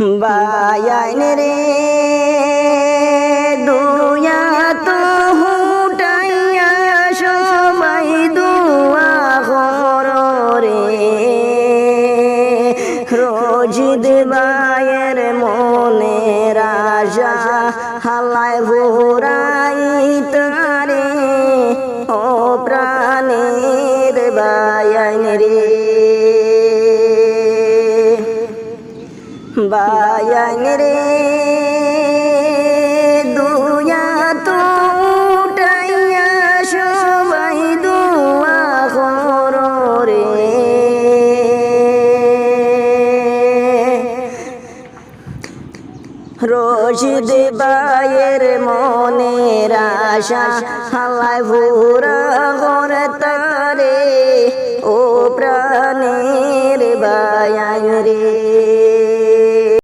বায়াইন রে দুয়া তো হুটাইয়া সবাই দুয়া করে রোজিদ বায়ের মনে রাজা হালায় ভোরাই তারে ও প্রাণের বায়াইন রে বায়াইন রে দুয়া তো উঠাইয়া সবাই দুয়া করে রশিদ বায়ের মনের আশা হালায় ভোরা করে তারে ও প্রাণের বায়াইন রে